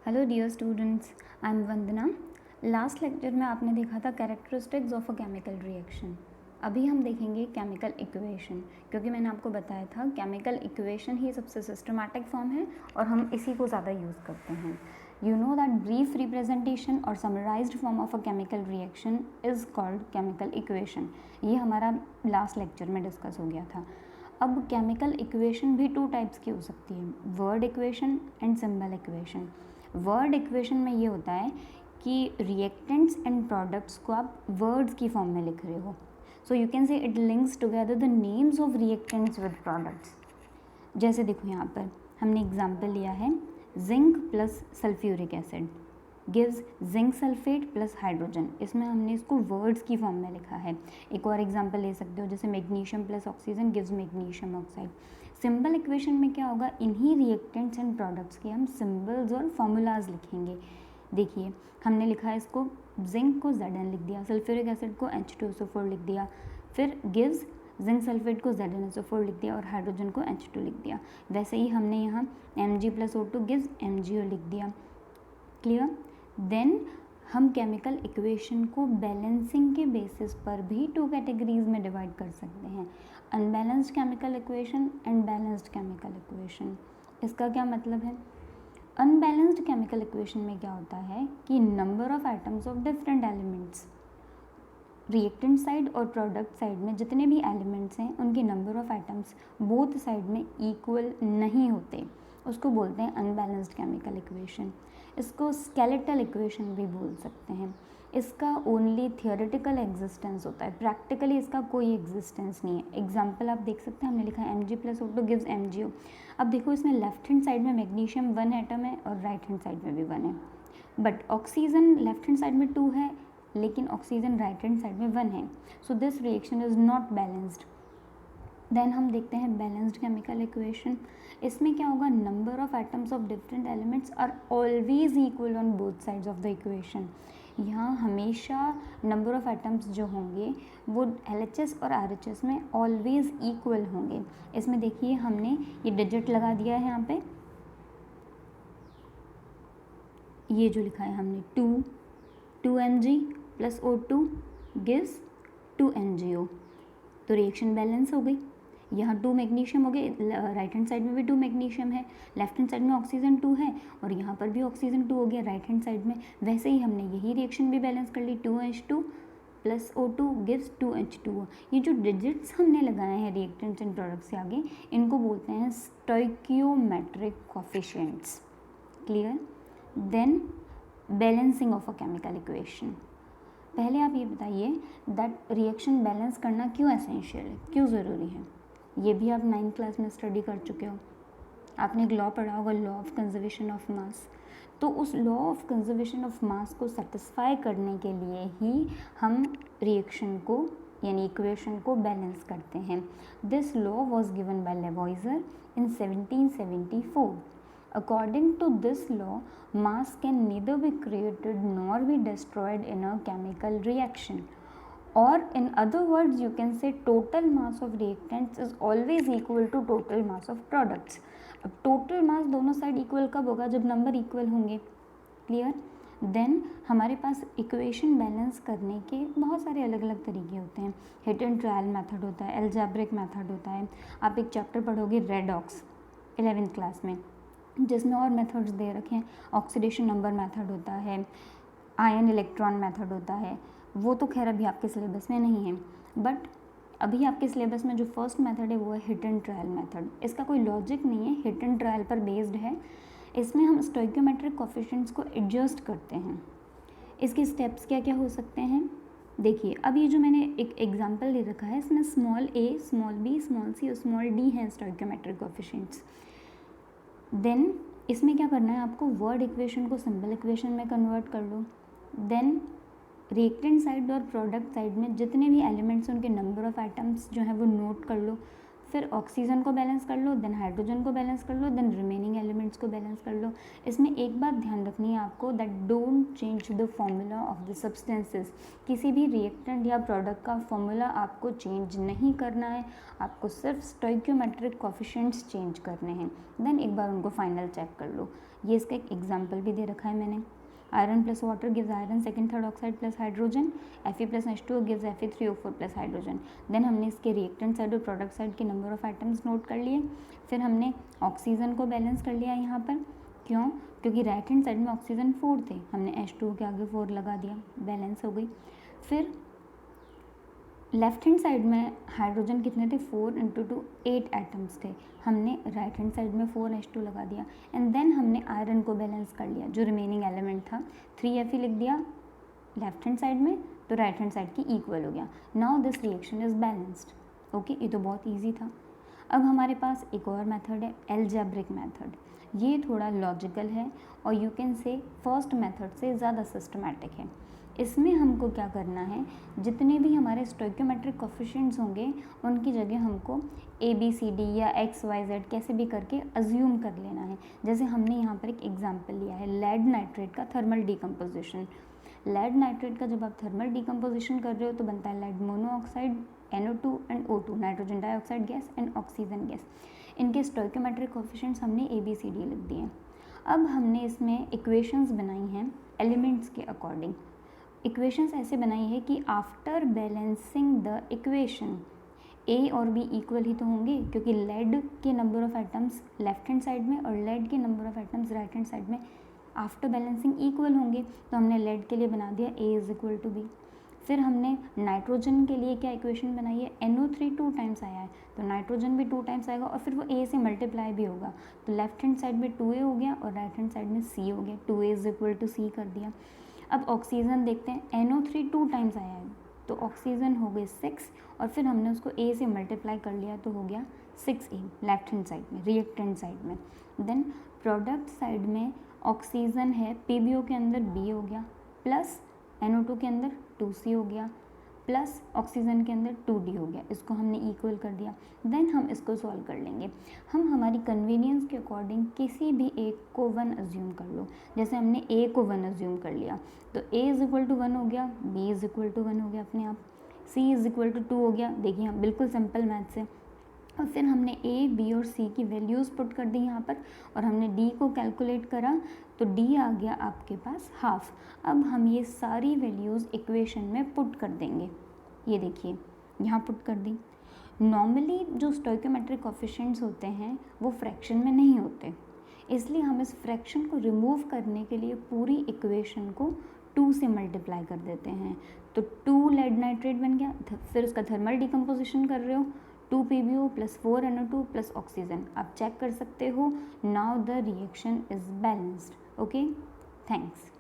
Hello dear students, I am Vandana. Last lecture में आपने देखा था characteristics of a chemical reaction. अभी हम देखेंगे केमिकल इक्वेशन, क्योंकि मैंने आपको बताया था केमिकल इक्वेशन ही सबसे सिस्टमैटिक फॉर्म है और हम इसी को ज़्यादा यूज़ करते हैं। You know that brief representation और summarised form of a chemical reaction is called chemical equation. ये हमारा लास्ट लेक्चर में डिस्कस हो गया था। अब केमिकल इक्वेशन भी टू टाइप्स की हो सकती है, word equation and symbol equation. Word equation में ये होता है कि रिएक्टेंट्स एंड प्रोडक्ट्स को आप वर्ड्स की फॉर्म में लिख रहे हो, so you can say it links together the names of reactants with products. जैसे देखो यहाँ पर हमने एग्जाम्पल लिया है, zinc plus sulphuric acid gives zinc sulphate plus hydrogen. इसमें हमने इसको वर्ड्स की फॉर्म में लिखा है। एक और एग्जांपल ले सकते हो, जैसे magnesium plus oxygen gives magnesium oxide. Symbol equation में क्या होगा, इन्हीं रिएक्टेंट्स एंड प्रोडक्ट्स के हम सिंबल्स और फॉर्मूलाज लिखेंगे। देखिए हमने लिखा है इसको, जिंक को Zn लिख दिया, सल्फ्यूरिक एसिड को H2SO4 लिख दिया, फिर गिव्स जिंक सल्फेट को ZnSO4 लिख दिया और हाइड्रोजन को H2 लिख दिया। वैसे ही हमने यहाँ Mg plus O2 gives MgO लिख दिया। क्लियर? देन हम केमिकल इक्वेशन को बैलेंसिंग के बेसिस पर भी टू कैटेगरीज में डिवाइड कर सकते हैं, unbalanced chemical equation and balanced chemical equation. इसका क्या मतलब है? अनबैलेंस्ड केमिकल इक्वेशन में क्या होता है कि number of atoms of different elements, reactant side और प्रोडक्ट साइड में जितने भी एलिमेंट्स हैं उनके number of atoms both side में इक्वल नहीं होते, उसको बोलते हैं अनबैलेंस्ड केमिकल इक्वेशन। इसको स्केलेटल इक्वेशन भी बोल सकते हैं। इसका ओनली थियोरेटिकल एग्जिस्टेंस होता है, प्रैक्टिकली इसका कोई एग्जिस्टेंस नहीं है। एग्जाम्पल आप देख सकते हैं, हमने लिखा है Mg plus O2 gives MgO। अब देखो इसमें लेफ्ट हैंड साइड में मैग्नीशियम 1 एटम है और राइट हैंड साइड में भी 1 है, but oxygen left hand side में 2 है लेकिन ऑक्सीजन राइट हैंड साइड में 1 है, so this reaction is not balanced. Then हम देखते हैं बैलेंस्ड केमिकल इक्वेशन। इसमें क्या होगा, number of atoms of different elements are always equal on both sides of the equation. यहाँ हमेशा नंबर ऑफ एटम्स जो होंगे वो LHS और RHS में ऑलवेज इक्वल होंगे। इसमें देखिए हमने ये डिजिट लगा दिया है यहाँ पे, ये जो लिखा है हमने 2 Mg plus O2 gives 2 MgO, तो रिएक्शन बैलेंस हो गई। यहाँ 2 मैग्नीशियम हो गए, राइट हैंड साइड में भी 2 मैग्नीशियम है, लेफ्ट हैंड साइड में ऑक्सीजन 2 है और यहाँ पर भी ऑक्सीजन 2 हो गया राइट हैंड साइड में। वैसे ही हमने यही रिएक्शन भी बैलेंस कर ली, 2H2 plus O2 gives 2H2O। ये जो डिजिट्स हमने लगाए हैं रिएक्टेंट्स एंड प्रोडक्ट्स के आगे, इनको बोलते हैं stoichiometric coefficients. Clear? Then balancing of a chemical equation. पहले आप ये बताइए दैट रिएक्शन बैलेंस करना क्यों एसेंशियल है, क्यों ज़रूरी है। ये भी आप 9th क्लास में स्टडी कर चुके हो, आपने एक लॉ पढ़ा होगा, law of conservation of mass. तो उस law of conservation of mass को सेटिस्फाई करने के लिए ही हम रिएक्शन को यानी इक्वेशन को बैलेंस करते हैं। This law was given by Lavoisier in 1774। According to this law, mass can neither be created nor be destroyed in a chemical reaction. Or in other words, you can say total mass of reactants is always equal to total mass of products. अब total mass दोनों side equal कब होगा, जब number equal होंगे। Clear? Then हमारे पास equation balance करने के बहुत सारे अलग अलग तरीके होते हैं। हिट एंड ट्रायल मेथड होता है, एल्जेब्रिक मेथड होता है। आप एक चैप्टर पढ़ोगे रेडॉक्स 11th क्लास में, जिसमें और मेथड्स दे रखे हैं। ऑक्सीडेशन नंबर मेथड होता है, आयन इलेक्ट्रॉन मेथड होता है, वो तो खैर अभी आपके सिलेबस में नहीं है, बट अभी आपके सिलेबस में जो फर्स्ट मेथड है वो है हिट एंड ट्रायल मेथड। इसका कोई लॉजिक नहीं है, हिट एंड ट्रायल पर बेस्ड है। इसमें हम स्टोइकियोमेट्रिक कोफिशिएंट्स को एडजस्ट करते हैं। इसके स्टेप्स क्या क्या हो सकते हैं, देखिए अब ये जो मैंने एक एग्जाम्पल दे रखा है, इसमें small a, small b, small c और स्मॉल d हैं स्टोइकियोमेट्रिक कोफिशिएंट्स। देन इसमें क्या करना है आपको, वर्ड इक्वेशन को सिंबल इक्वेशन में कन्वर्ट कर लो। देन रिएक्टेंट साइड और प्रोडक्ट साइड में जितने भी एलिमेंट्स हैं उनके नंबर ऑफ एटम्स जो है वो नोट कर लो। फिर ऑक्सीजन को बैलेंस कर लो, देन हाइड्रोजन को बैलेंस कर लो, देन रिमेनिंग एलिमेंट्स को बैलेंस कर लो। इसमें एक बात ध्यान रखनी है आपको, that don't change the formula of the substances. किसी भी रिएक्टेंट या प्रोडक्ट का फॉर्मूला आपको चेंज नहीं करना है, आपको सिर्फ स्टोइकियोमेट्रिक कोफिशिएंट्स चेंज करने हैं। देन एक बार उनको फाइनल चेक कर लो। ये इसका एक एग्जाम्पल भी दे रखा है मैंने। Iron plus water gives iron second third oxide plus hydrogen, Fe plus H2O gives Fe3O4 plus hydrogen. Then हमने इसके रिएक्टेंट साइड और प्रोडक्ट साइड के नंबर ऑफ एटम्स नोट कर लिए। फिर हमने ऑक्सीजन को बैलेंस कर लिया यहाँ पर। क्यों? क्योंकि राइट हैंड साइड में ऑक्सीजन 4 थे, हमने H2O के आगे 4 लगा दिया, बैलेंस हो गई। फिर लेफ्ट हैंड साइड में हाइड्रोजन कितने थे? 4 × 2 8 एटम्स थे, हमने राइट हैंड साइड में 4 H2 लगा दिया। एंड देन हमने आयरन को बैलेंस कर लिया, जो रिमेनिंग एलिमेंट था 3 Fe लिख दिया लेफ्ट हैंड साइड में, तो राइट हैंड साइड की इक्वल हो गया। Now this reaction is balanced. Okay, ये तो बहुत ईजी था। अब हमारे पास एक और मेथड है, एल्जेब्रिक मेथड। ये थोड़ा लॉजिकल है और you can say first method से ज़्यादा सिस्टमैटिक है। इसमें हमको क्या करना है, जितने भी हमारे स्टोइकियोमेट्रिक कोफिशिएंट्स होंगे उनकी जगह हमको ABCD या XYZ कैसे भी करके अज्यूम कर लेना है। जैसे हमने यहाँ पर एक एग्जांपल लिया है लेड नाइट्रेट का थर्मल डिकम्पोजिशन। लेड नाइट्रेट का जब आप थर्मल डिकम्पोजिशन कर रहे हो तो बनता है lead monoxide NO2 and O2, nitrogen dioxide gas and oxygen gas. इनके स्टोइकियोमेट्रिक कोफिशिएंट्स हमने ABCD लिख दिए। अब हमने इसमें इक्वेशंस बनाई हैं एलिमेंट्स के अकॉर्डिंग। इक्वेशंस ऐसे बनाई है कि after balancing the equation A और B इक्वल ही तो होंगे, क्योंकि लेड के number of atoms left hand side में और लेड के number of atoms right hand side में आफ्टर बैलेंसिंग इक्वल होंगे। तो हमने लेड के लिए बना दिया A = B। फिर हमने नाइट्रोजन के लिए क्या इक्वेशन बनाई है, NO3 2 टाइम्स आया है तो नाइट्रोजन भी 2 टाइम्स आएगा और फिर वो A से मल्टीप्लाई भी होगा, तो लेफ्ट हैंड साइड में 2A हो गया और राइट हैंड साइड में C हो गया, 2A = C कर दिया। अब ऑक्सीजन देखते हैं, NO3 2 टाइम्स आया है तो ऑक्सीजन हो गए 6 और फिर हमने उसको A से मल्टीप्लाई कर लिया तो हो गया 6A लेफ्ट हैंड साइड में, रिएक्टेंट साइड में। देन प्रोडक्ट साइड में ऑक्सीजन है, PBO के अंदर B हो गया, प्लस NO2 के अंदर 2C हो गया, प्लस ऑक्सीजन के अंदर 2D हो गया। इसको हमने इक्वल कर दिया। देन हम इसको सॉल्व कर लेंगे। हम हमारी कन्वीनियंस के अकॉर्डिंग किसी भी एक को 1 अज्यूम कर लो। जैसे हमने A को 1 अज्यूम कर लिया तो A = 1 हो गया, B = 1 हो गया अपने आप, C = 2 हो गया। देखिए हम बिल्कुल सिंपल मैथ्स है। और फिर हमने A, B और C की वैल्यूज़ पुट कर दी यहाँ पर और हमने D को कैलकुलेट करा तो D आ गया आपके पास हाफ। अब हम ये सारी वैल्यूज़ इक्वेशन में पुट कर देंगे। ये देखिए यहाँ पुट कर दी। नॉर्मली जो स्टोइकियोमेट्रिक कोफिशिएंट्स होते हैं वो फ्रैक्शन में नहीं होते, इसलिए हम इस फ्रैक्शन को रिमूव करने के लिए पूरी इक्वेशन को 2 से मल्टीप्लाई कर देते हैं। तो 2 लेड नाइट्रेट बन गया, फिर उसका थर्मल डिकम्पोजिशन कर रहे हो 2 PBO + 4 NO2 + ऑक्सीजन। आप चेक कर सकते हो, now the reaction is balanced. Okay, thanks.